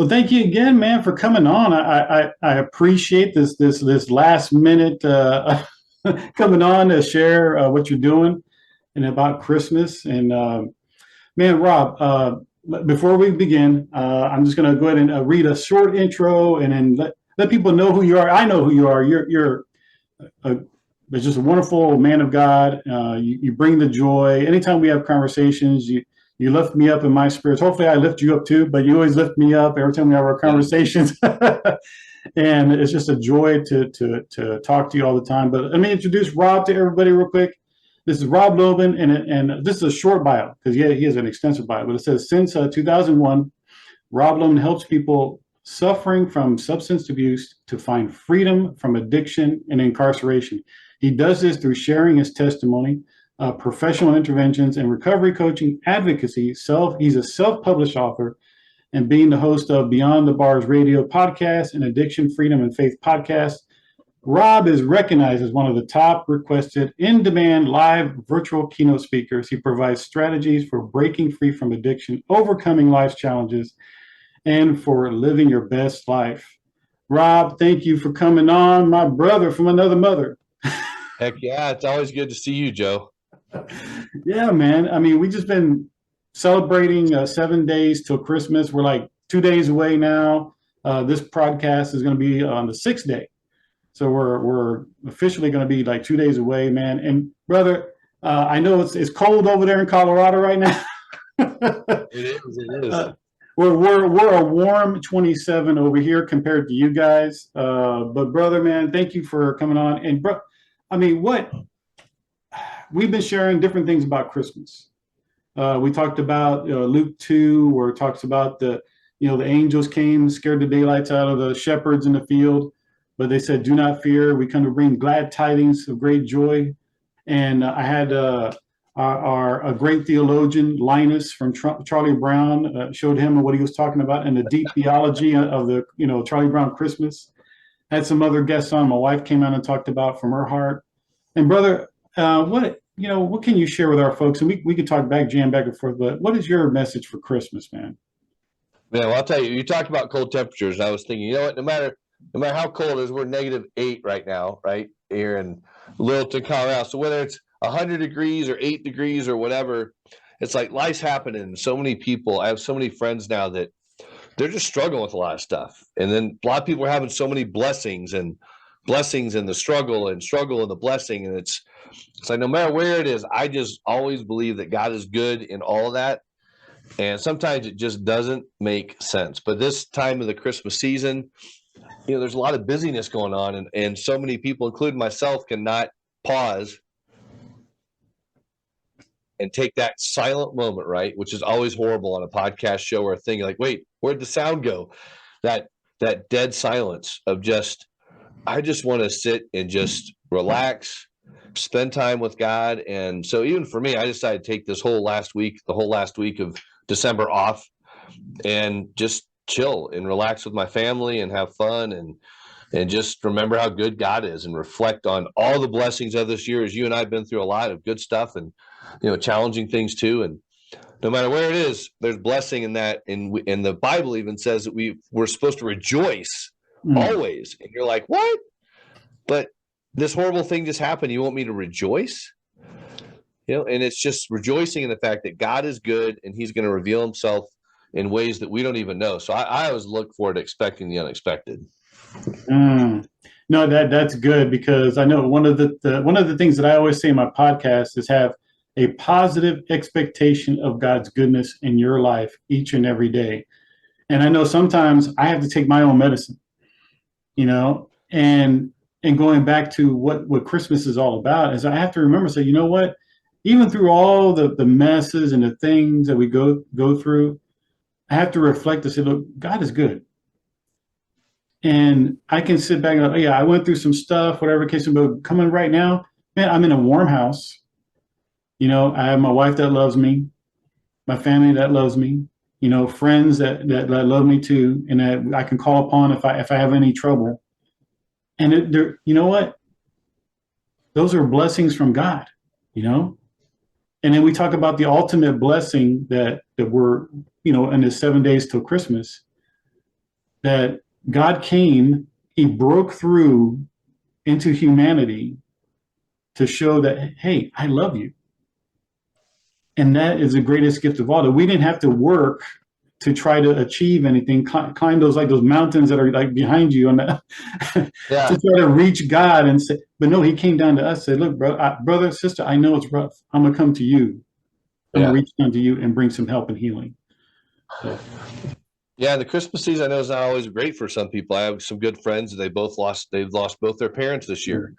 Well, thank you again, man, for coming on. I appreciate this last minute coming on to share what you're doing and about Christmas. And man, Rob, before we begin, I'm just going to go ahead and read a short intro and then let people know who you are. I know who you are. You're a, just a wonderful man of God. You bring the joy. Anytime we have conversations, you lift me up in my spirits. Hopefully I lift you up too, but you always lift me up every time we have our conversations. And it's just a joy to talk to you all the time. But let me introduce Rob to everybody real quick. This is Rob Lohman, and this is a short bio because he has an extensive bio, but it says since 2001, Rob Lohman helps people suffering from substance abuse to find freedom from addiction and incarceration. He does this through sharing his testimony, professional interventions, and recovery coaching, advocacy. He's a self-published author and being the host of Beyond the Bars radio podcast and Addiction, Freedom, and Faith podcast. Rob is recognized as one of the top requested in-demand live virtual keynote speakers. He provides strategies for breaking free from addiction, overcoming life's challenges, and for living your best life. Rob, thank you for coming on, my brother from another mother. Heck yeah, it's always good to see you, Joe. Yeah, man. I mean, we just been celebrating 7 days till Christmas. We're like 2 days away now. This podcast is going to be on the 6th day. So we're officially going to be like 2 days away, man. And brother, I know it's cold over there in Colorado right now. It is. We're a warm 27 over here compared to you guys. But brother, man, thank you for coming on. And bro, I mean, we've been sharing different things about Christmas. We talked about Luke 2, where it talks about the angels came, scared the daylights out of the shepherds in the field. But they said, do not fear. We come to bring glad tidings of great joy. And I had a great theologian, Linus from Charlie Brown, showed him what he was talking about and the deep theology of the, Charlie Brown Christmas. Had some other guests on. My wife came out and talked about from her heart. And brother, what can you share with our folks? And we could talk jam back and forth, but what is your message for Christmas, man? Man, well, I'll tell you, you talked about cold temperatures. And I was thinking, no matter how cold it is, we're -8 right now, right here in Littleton, Colorado. So whether it's 100 degrees or 8 degrees or whatever, it's like life's happening. So many people, I have so many friends now that they're just struggling with a lot of stuff. And then a lot of people are having so many blessings and the struggle and the blessing. And it's like, no matter where it is, I just always believe that God is good in all of that. And sometimes it just doesn't make sense. But this time of the Christmas season, there's a lot of busyness going on, and so many people, including myself, cannot pause and take that silent moment, right? Which is always horrible on a podcast show or a thing. You're like, wait, where'd the sound go? That dead silence of I just want to sit and just relax, spend time with God. And so even for me, I decided to take the whole last week of December off and just chill and relax with my family and have fun and just remember how good God is and reflect on all the blessings of this year, as you and I have been through a lot of good stuff and challenging things too. And no matter where it is, there's blessing in that. And the Bible even says that we're supposed to rejoice always. And you're like, what? But this horrible thing just happened. You want me to rejoice? And it's just rejoicing in the fact that God is good and he's going to reveal himself in ways that we don't even know. So I always look forward to expecting the unexpected. No, that's good, because I know one of the things that I always say in my podcast is have a positive expectation of God's goodness in your life each and every day. And I know sometimes I have to take my own medicine, and going back to what Christmas is all about is I have to remember, say, you know what, even through all the messes and the things that we go through, I have to reflect and say, look, God is good. And I can sit back and go, oh, yeah, I went through some stuff, whatever case, but coming right now, man, I'm in a warm house. I have my wife that loves me, my family that loves me, friends that love me too, and that I can call upon if I have any trouble. And you know what? Those are blessings from God, And then we talk about the ultimate blessing that we're, in the 7 days till Christmas. that God came, he broke through into humanity to show that, hey, I love you. And that is the greatest gift of all, that we didn't have to work to try to achieve anything, climb those like those mountains that are like behind you, and to Yeah. try to reach God and say, but no, he came down to us, said, look, brother, sister, I know it's rough. I'm gonna come to you. I'm gonna Yeah. reach down to you and bring some help and healing. So Yeah. The Christmas season, I know, is not always great for some people. I have some good friends. They've lost both their parents this year.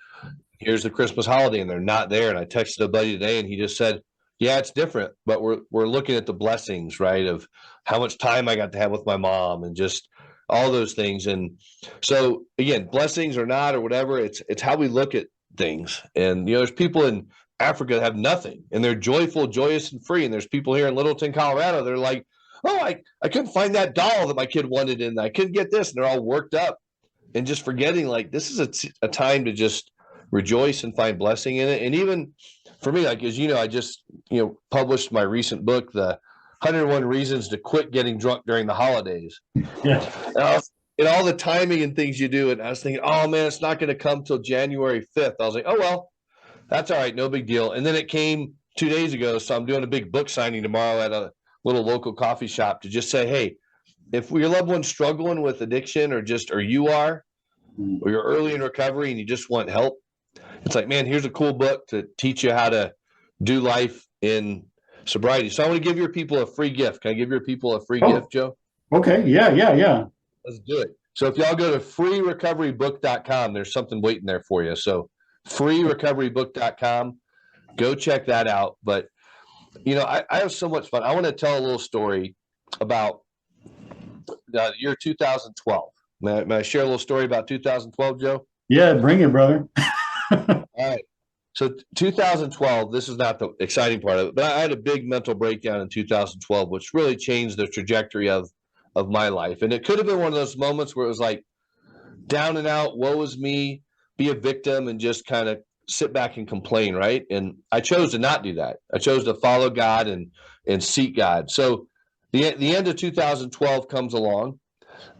Here's the Christmas holiday and they're not there. And I texted a buddy today and he just said, yeah, it's different, but we're looking at the blessings, right? Of how much time I got to have with my mom and just all those things. And so again, blessings or not, or whatever, it's how we look at things. And there's people in Africa that have nothing and they're joyful, joyous, and free. And there's people here in Littleton, Colorado, they're like, oh, I couldn't find that doll that my kid wanted and I couldn't get this. And they're all worked up and just forgetting like this is a time to just rejoice and find blessing in it. And even for me, like, as you know, I just, published my recent book, The 101 Reasons to Quit Getting Drunk During the Holidays. yeah. And all the timing and things you do. And I was thinking, oh man, it's not going to come till January 5th. I was like, oh, well, that's all right. No big deal. And then it came 2 days ago. So I'm doing a big book signing tomorrow at a little local coffee shop to just say, hey, if your loved one's struggling with addiction or you are, or you're early in recovery and you just want help, it's like, man, here's a cool book to teach you how to do life in sobriety. So I want to give your people a free gift. Can I give your people a free gift, Joe? Okay. Yeah. Let's do it. So if y'all go to freerecoverybook.com, there's something waiting there for you. So freerecoverybook.com, go check that out. But, I have so much fun. I want to tell a little story about the year 2012. May I share a little story about 2012, Joe? Yeah. Bring it, brother. All right. So 2012, this is not the exciting part of it, but I had a big mental breakdown in 2012, which really changed the trajectory of my life. And it could have been one of those moments where it was like down and out, woe is me, be a victim and just kind of sit back and complain, right? And I chose to not do that. I chose to follow God and seek God. So the end of 2012 comes along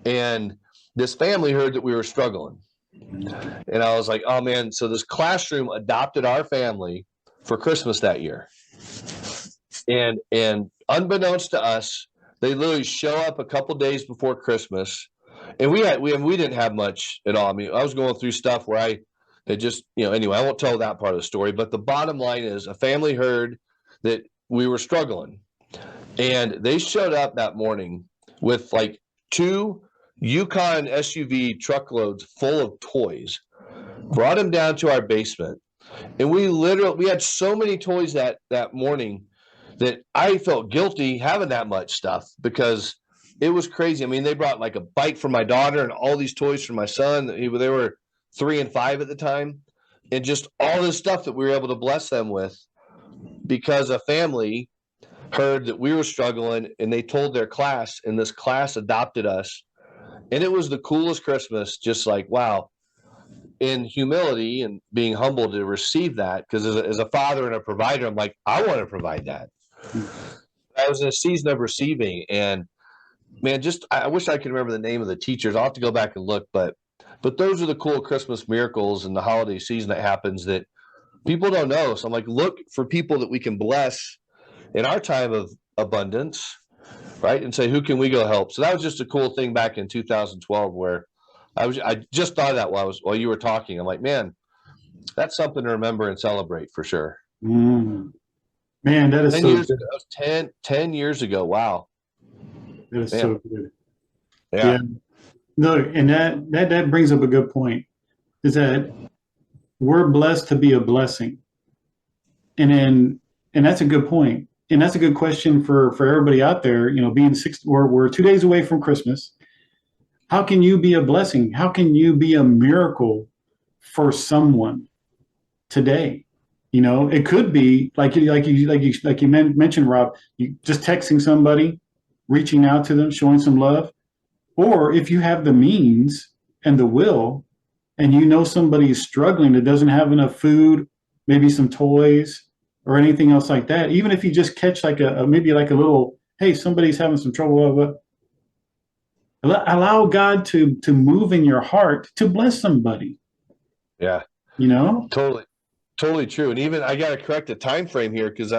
and this family heard that we were struggling. And I was like, oh man, so this classroom adopted our family for Christmas that year. And unbeknownst to us, they literally show up a couple days before Christmas. And we didn't have much at all. I mean, I was going through stuff where anyway, I won't tell that part of the story, but the bottom line is a family heard that we were struggling. And they showed up that morning with like 2 Yukon SUV truckloads full of toys, brought them down to our basement. And we had so many toys that morning that I felt guilty having that much stuff because it was crazy. I mean, they brought like a bike for my daughter and all these toys for my son. They were 3 and 5 at the time. And just all this stuff that we were able to bless them with because a family heard that we were struggling and they told their class, and this class adopted us. And it was the coolest Christmas, just like, wow, in humility and being humble to receive that. Because as a father and a provider, I'm like, I want to provide that. I was in a season of receiving. And man, I wish I could remember the name of the teachers. I'll have to go back and look. But those are the cool Christmas miracles in the holiday season that happens that people don't know. So I'm like, look for people that we can bless in our time of abundance, right? And say, who can we go help? So that was just a cool thing back in 2012 where I just thought of that while you were talking. I'm like, man, that's something to remember and celebrate for sure. Man, that is 10 so years good. ago, 10 years ago. Wow. That is Man. so good. Yeah. No, and that brings up a good point, is that we're blessed to be a blessing. And that's a good point. And that's a good question for everybody out there, being we're 2 days away from Christmas. How can you be a blessing? How can you be a miracle for someone today? It could be like you mentioned, Rob, you just texting somebody, reaching out to them, showing some love. Or if you have the means and the will, and somebody is struggling that doesn't have enough food, maybe some toys or anything else like that, even if you just catch like maybe like a little, hey, somebody's having some trouble, Allow God to move in your heart to bless somebody. Yeah, You know? totally true. And even I got to correct the time frame here because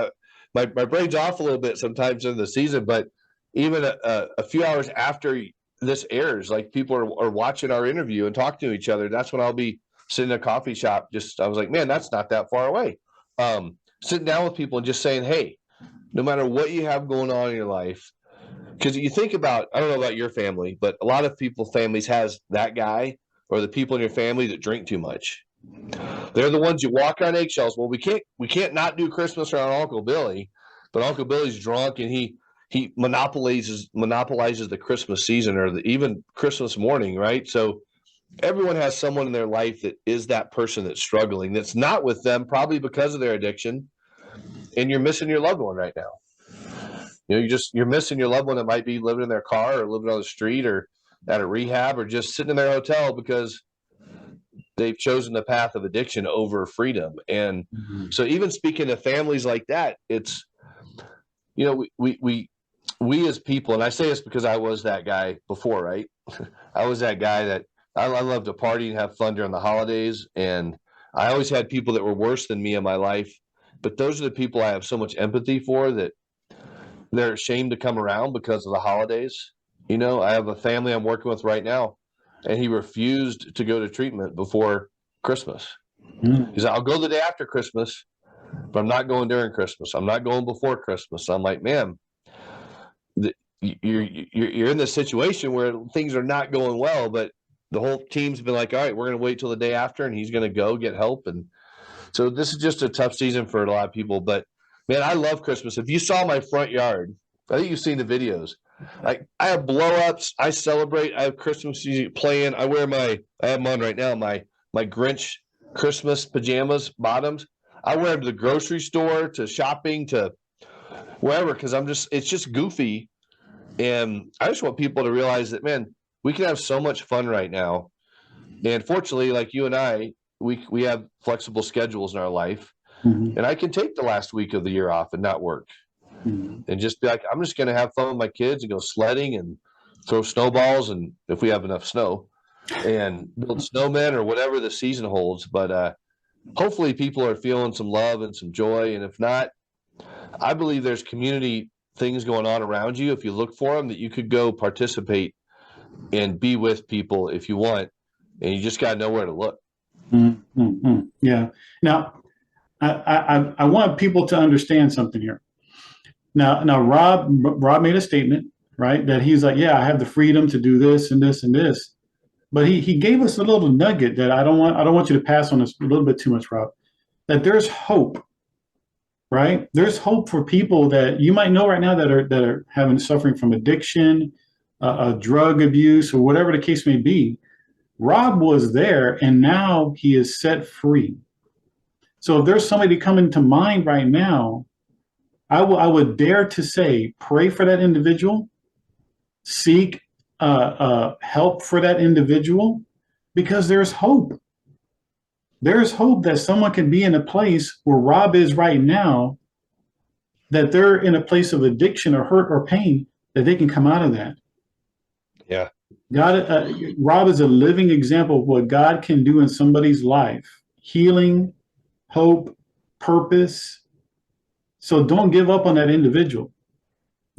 my brain's off a little bit sometimes in the season. But even a few hours after this airs, like people are watching our interview and talking to each other. That's when I'll be sitting in a coffee shop. I was like, man, that's not that far away. Sitting down with people and just saying, hey, no matter what you have going on in your life, because you think about, I don't know about your family, but a lot of families has that guy or the people in your family that drink too much. They're the ones you walk on eggshells. Well, we can't not do Christmas around Uncle Billy, but Uncle Billy's drunk and he monopolizes the Christmas season or even Christmas morning, right? So everyone has someone in their life that is that person that's struggling, that's not with them, probably because of their addiction, and you're missing your loved one right now. You're missing your loved one that might be living in their car or living on the street or at a rehab or just sitting in their hotel because they've chosen the path of addiction over freedom. And so even speaking to families like that, it's, we as people, and I say this because I was that guy before, right? I was that guy that I love to party and have fun during the holidays. And I always had people that were worse than me in my life, but those are the people I have so much empathy for that they're ashamed to come around because of the holidays. I have a family I'm working with right now, and he refused to go to treatment before Christmas. He's like, I'll go the day after Christmas, but I'm not going during Christmas. I'm not going before Christmas. I'm like, man, you're in this situation where things are not going well, but the whole team's been like, all right, we're going to wait till the day after, and he's going to go get help. And so this is just a tough season for a lot of people, but man, I love Christmas. If you saw my front yard, I think you've seen the videos. Like I have blow ups. I celebrate. I have Christmas music playing. I have them on right now. My Grinch Christmas pajamas, bottoms. I wear them to the grocery store, to shopping, to wherever, because it's just goofy. And I just want people to realize that, man, we can have so much fun right now. And fortunately, like you and I, we have flexible schedules in our life. And I can take the last week of the year off and not work and just be like, I'm just going to have fun with my kids and go sledding and throw snowballs. And if we have enough snow and build snowmen or whatever the season holds. But hopefully people are feeling some love and some joy. And if not, I believe there's community things going on around you. If you look for them, that you could go participate and be with people if you want, and you just got to know where to look. Yeah. Now, I want people to understand something here. Now, Rob made a statement, right? That he's like, yeah, I have the freedom to do this and this and this, but he gave us a little nugget that I don't want you to pass on this a little bit too much, Rob. That there's hope, right? There's hope for people that you might know right now that are suffering from addiction, drug abuse, or whatever the case may be. Rob was there, and now he is set free. So if there's somebody coming to mind right now, I would dare to say, pray for that individual, seek help for that individual, because there's hope. There's hope that someone can be in a place where Rob is right now, that they're in a place of addiction or hurt or pain, that they can come out of that. Yeah. Rob is a living example of what God can do in somebody's life. Healing, hope, purpose. So don't give up on that individual.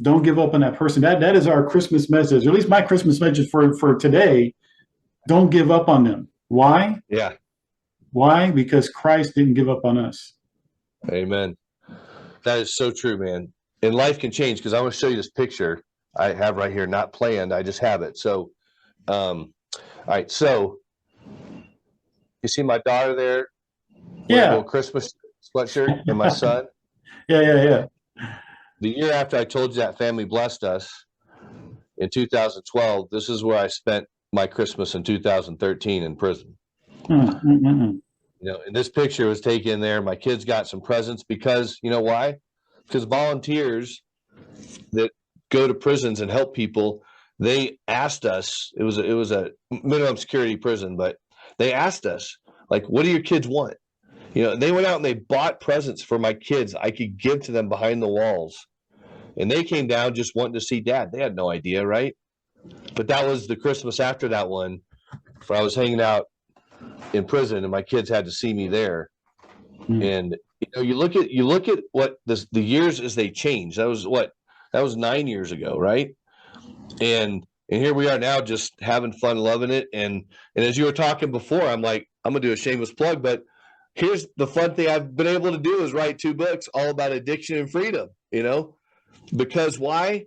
Don't give up on that person. That is our Christmas message, or at least my Christmas message for today. Don't give up on them. Why? Yeah. Why? Because Christ didn't give up on us. Amen. That is so true, man. And life can change, because I want to show you this picture I have right here, not planned. I just have it. So, all right. So you see my daughter there? Yeah. Little Christmas sweatshirt, and my son. Yeah. The year after I told you that family blessed us in 2012, this is where I spent my Christmas in 2013 in prison. And this picture was taken there. My kids got some presents because, you know why? Because volunteers that go to prisons and help people, they asked us, it was a minimum security prison, but they asked us, like, what do your kids want? They went out and they bought presents for my kids I could give to them behind the walls. And they came down just wanting to see Dad. They had no idea, right? But that was the Christmas after that one, where I was hanging out in prison, and my kids had to see me there. And you look at what the years as they change. That was 9 years ago, right? And here we are now, just having fun, loving it. And as you were talking before, I'm like, I'm gonna do a shameless plug, but here's the fun thing I've been able to do is write 2 books all about addiction and freedom. Because why?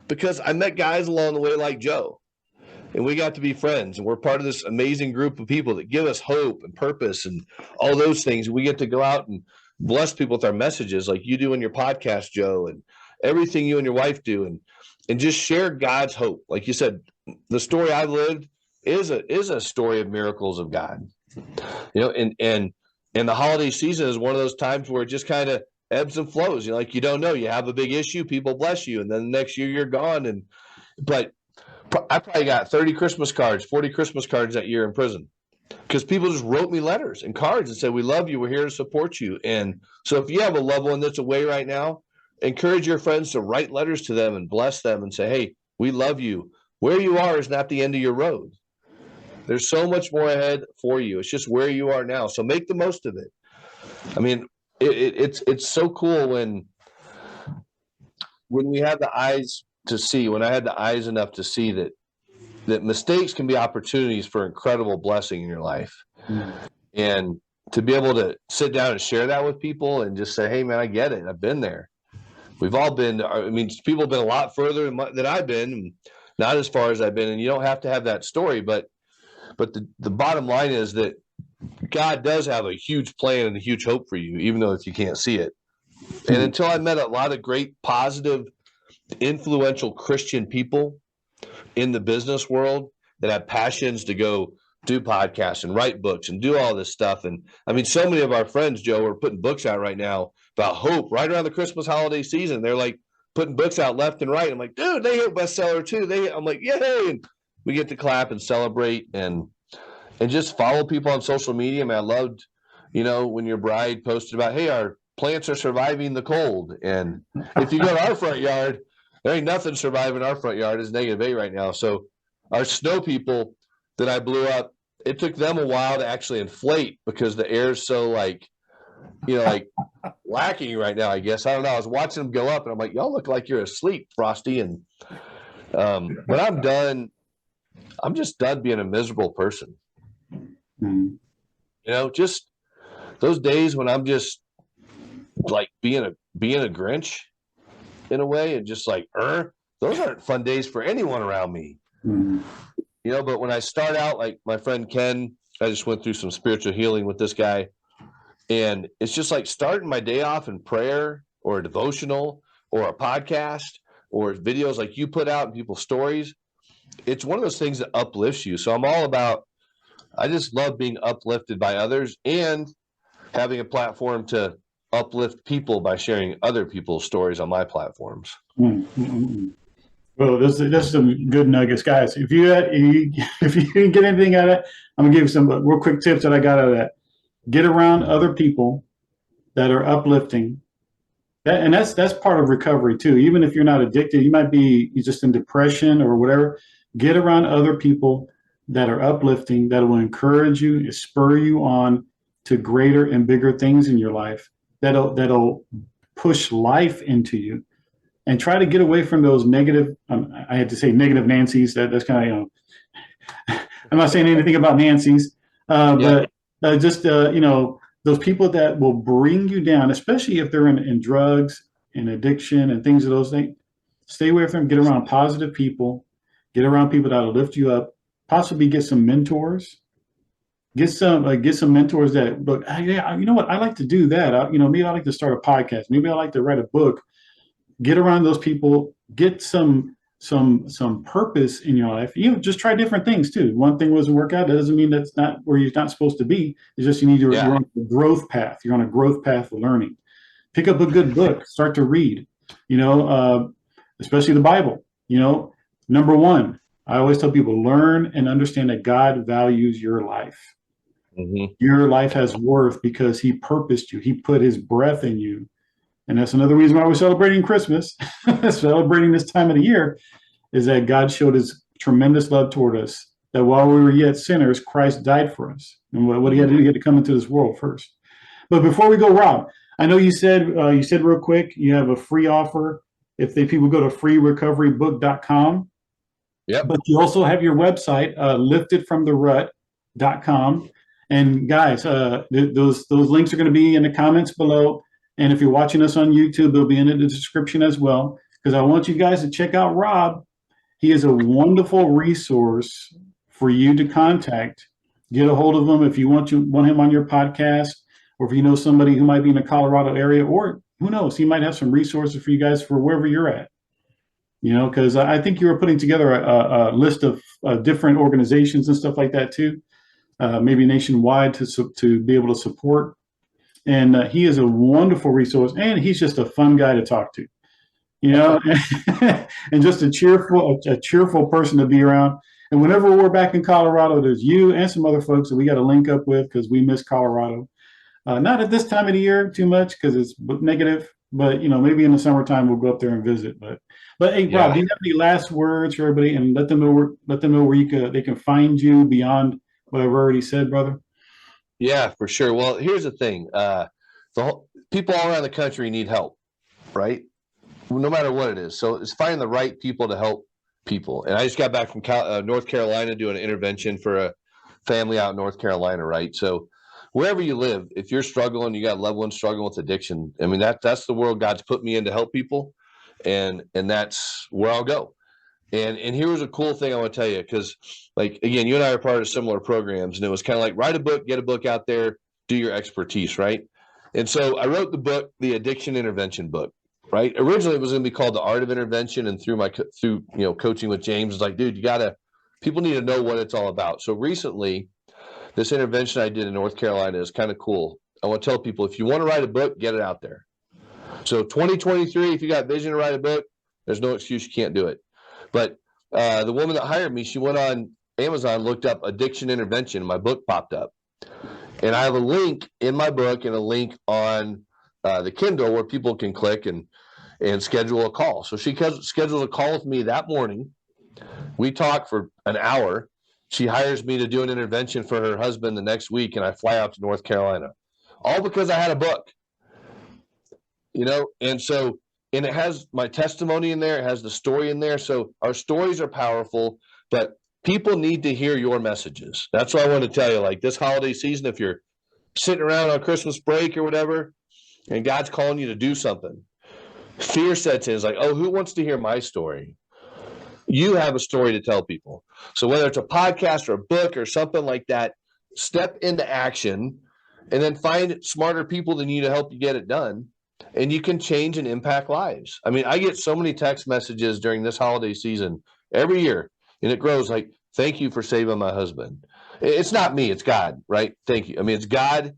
Because I met guys along the way like Joe, and we got to be friends, and we're part of this amazing group of people that give us hope and purpose and all those things. We get to go out and bless people with our messages, like you do in your podcast, Joe, and everything you and your wife do, and just share God's hope. Like you said, the story I've lived is a story of miracles of God. And the holiday season is one of those times where it just kind of ebbs and flows. Like, you don't know, you have a big issue, people bless you, and then the next year you're gone. But I probably got 30 Christmas cards, 40 Christmas cards that year in prison, because people just wrote me letters and cards and said, we love you, we're here to support you. And so if you have a loved one that's away right now, encourage your friends to write letters to them and bless them and say, hey, we love you. Where you are is not the end of your road. There's so much more ahead for you. It's just where you are now. So make the most of it. I mean, it's so cool when we have the eyes to see, when I had the eyes enough to see that mistakes can be opportunities for incredible blessing in your life. And to be able to sit down and share that with people and just say, hey man, I get it. I've been there. We've all been, I mean, people have been a lot further than I've been, not as far as I've been. And you don't have to have that story, but the bottom line is that God does have a huge plan and a huge hope for you, even though if you can't see it. And until I met a lot of great, positive, influential Christian people in the business world that have passions to go do podcasts and write books and do all this stuff. And I mean, so many of our friends, Joe, are putting books out right now about hope right around the Christmas holiday season. They're like putting books out left and right. I'm like, dude, they hit bestseller too. I'm like, yay. And we get to clap and celebrate and just follow people on social media. I mean, I loved, when your bride posted about, hey, our plants are surviving the cold. And if you go to our front yard, there ain't nothing surviving our front yard. It's -8 right now. So our snow people that I blew up, it took them a while to actually inflate because the air is so like lacking right now, I guess. I don't know. I was watching them go up and I'm like, y'all look like you're asleep, Frosty. And when I'm done, I'm just done being a miserable person. Just those days when I'm just like being a Grinch in a way, and just like, those aren't fun days for anyone around me. But when I start out, like my friend Ken, I just went through some spiritual healing with this guy, and it's just like starting my day off in prayer or a devotional or a podcast or videos like you put out and people's stories. It's one of those things that uplifts you. So I'm all about, I just love being uplifted by others and having a platform to uplift people by sharing other people's stories on my platforms. Well, that's some good nuggets, guys. If you didn't get anything out of it, I'm gonna give you some real quick tips that I got out of that. Get around other people that are uplifting. That's part of recovery too. Even if you're not addicted, you're just in depression or whatever. Get around other people that are uplifting, that will encourage you, spur you on to greater and bigger things in your life. That'll push life into you. And try to get away from those negative, I had to say negative Nancy's. That's kind of, I'm not saying anything about Nancy's, but just, those people that will bring you down, especially if they're in drugs and addiction and things of those things. Stay away from them. Get around positive people. Get around people that will lift you up. Possibly get some mentors. Get some mentors that look, yeah, you know what? I like to do that. Maybe I like to start a podcast. Maybe I like to write a book. Get around those people, get some purpose in your life. Just try different things too. One thing doesn't work out, that doesn't mean that's not where you're not supposed to be. It's just you're on a growth path. You're on a growth path of learning. Pick up a good book, start to read, especially the Bible. Number one, I always tell people, learn and understand that God values your life. Your life has worth because he purposed you. He put his breath in you. And that's another reason why we're celebrating Christmas, celebrating this time of the year, is that God showed his tremendous love toward us, that while we were yet sinners, Christ died for us. And what he had to do, he had to come into this world first. But before we go, Rob, I know you said real quick, you have a free offer if people go to freerecoverybook.com. Yep. But you also have your website, liftedfromtherut.com. And guys, those links are going to be in the comments below. And if you're watching us on YouTube, they'll be in the description as well. Because I want you guys to check out Rob. He is a wonderful resource for you to contact. Get a hold of him if you want him on your podcast, or if you know somebody who might be in the Colorado area, or who knows, he might have some resources for you guys for wherever you're at. Because I think you were putting together a list of different organizations and stuff like that too, maybe nationwide to be able to support. And he is a wonderful resource, and he's just a fun guy to talk to, and just a cheerful person to be around. And whenever we're back in Colorado, there's you and some other folks that we got to link up with because we miss Colorado. Not at this time of the year too much because it's negative, but maybe in the summertime we'll go up there and visit. But hey, Rob, do you have any last words for everybody, and let them know where they can find you beyond what I've already said, brother? Yeah, for sure. Well, here's the thing: people all around the country need help, right? No matter what it is. So it's finding the right people to help people. And I just got back from North Carolina doing an intervention for a family out in North Carolina, right? So wherever you live, if you're struggling, you got loved ones struggling with addiction. I mean, that's the world God's put me in to help people, and that's where I'll go. And here was a cool thing I want to tell you, because like, again, you and I are part of similar programs, and it was kind of like, write a book, get a book out there, do your expertise, right? And so I wrote the book, the Addiction Intervention book, right? Originally it was going to be called The Art of Intervention, and through coaching with James, it's like, dude, people need to know what it's all about. So recently, this intervention I did in North Carolina is kind of cool. I want to tell people, if you want to write a book, get it out there. So 2023, if you got vision to write a book, there's no excuse you can't do it. But the woman that hired me, she went on Amazon, looked up addiction intervention, and my book popped up. And I have a link in my book and a link on the Kindle where people can click and schedule a call. So she schedules a call with me that morning. We talk for an hour. She hires me to do an intervention for her husband the next week, and I fly out to North Carolina, all because I had a book. And it has my testimony in there. It has the story in there. So our stories are powerful, but people need to hear your messages. That's what I want to tell you. Like this holiday season, if you're sitting around on Christmas break or whatever, and God's calling you to do something, fear sets in. It's like, oh, who wants to hear my story? You have a story to tell people. So whether it's a podcast or a book or something like that, step into action and then find smarter people than you to help you get it done. And you can change and impact lives. I mean, I get so many text messages during this holiday season every year, and it grows like, thank you for saving my husband. It's not me, it's God, right? Thank you. I mean, it's God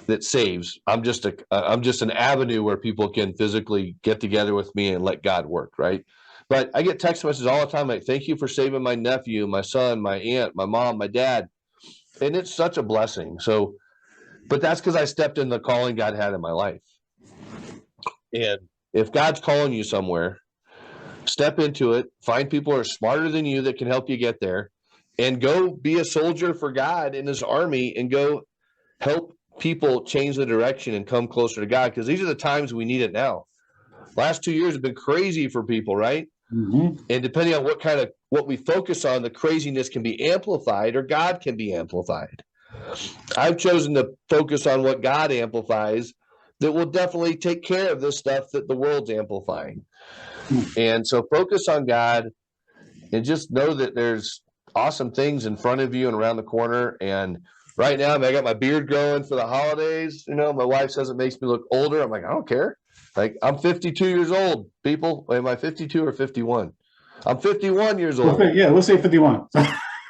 that saves. I'm just an avenue where people can physically get together with me and let God work, right? But I get text messages all the time like, thank you for saving my nephew, my son, my aunt, my mom, my dad. And it's such a blessing. So, but that's because I stepped in the calling God had in my life. And if God's calling you somewhere, step into it, find people who are smarter than you that can help you get there, and go be a soldier for God in his army and go help people change the direction and come closer to God, because these are the times we need it now. Last 2 years have been crazy for people, right? Mm-hmm. And depending on what we focus on, the craziness can be amplified or God can be amplified. I've chosen to focus on what God amplifies that will definitely take care of this stuff that the world's amplifying. And so focus on God and just know that there's awesome things in front of you and around the corner. And right now, I got my beard growing for the holidays. My wife says it makes me look older. I'm like, I don't care. Like, I'm 52 years old, people. Wait, am I 52 or 51? I'm 51 years old. Okay, yeah, let's say 51.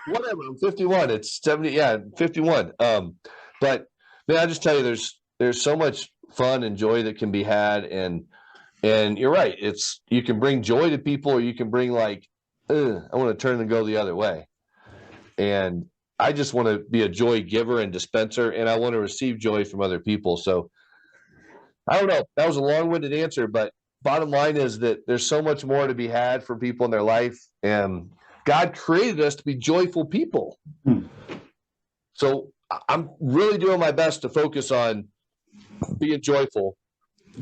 Whatever, I'm 51. It's 70. Yeah, 51. But man, I just tell you, there's so much fun and joy that can be had. And you're right. You can bring joy to people, or you can bring like, I want to turn and go the other way. And I just want to be a joy giver and dispenser, and I want to receive joy from other people. So I don't know. That was a long-winded answer, but bottom line is that there's so much more to be had for people in their life. And God created us to be joyful people. Hmm. So I'm really doing my best to focus on being joyful.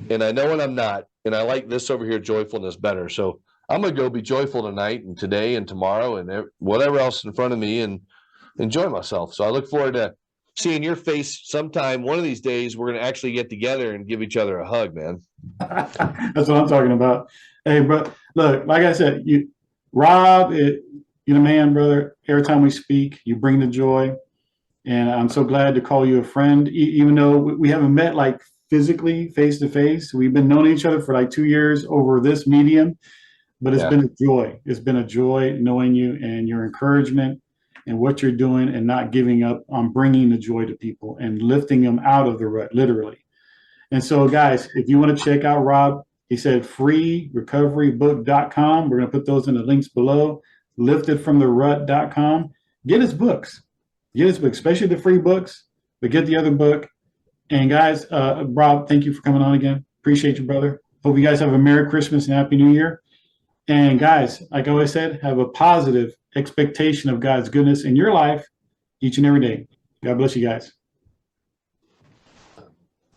And I know when I'm not, and I like this over here, joyfulness, better. So I'm going to go be joyful tonight and today and tomorrow and whatever else in front of me and enjoy myself. So I look forward to seeing your face sometime. One of these days, we're going to actually get together and give each other a hug, man. That's what I'm talking about. Hey, bro, look, like I said, Rob, you're the man, brother. Every time we speak, you bring the joy. And I'm so glad to call you a friend, even though we haven't met like physically, face to face. We've been knowing each other for like 2 years over this medium, but it's been a joy. It's been a joy knowing you and your encouragement and what you're doing and not giving up on bringing the joy to people and lifting them out of the rut, literally. And so, guys, if you want to check out Rob, he said freerecoverybook.com. We're going to put those in the links below. Liftedfromtherut.com. Get his books. Get his books, especially the free books, but get the other book. And guys, Rob, thank you for coming on again. Appreciate you, brother. Hope you guys have a Merry Christmas and Happy New Year. And guys, like I always said, have a positive expectation of God's goodness in your life each and every day. God bless you guys.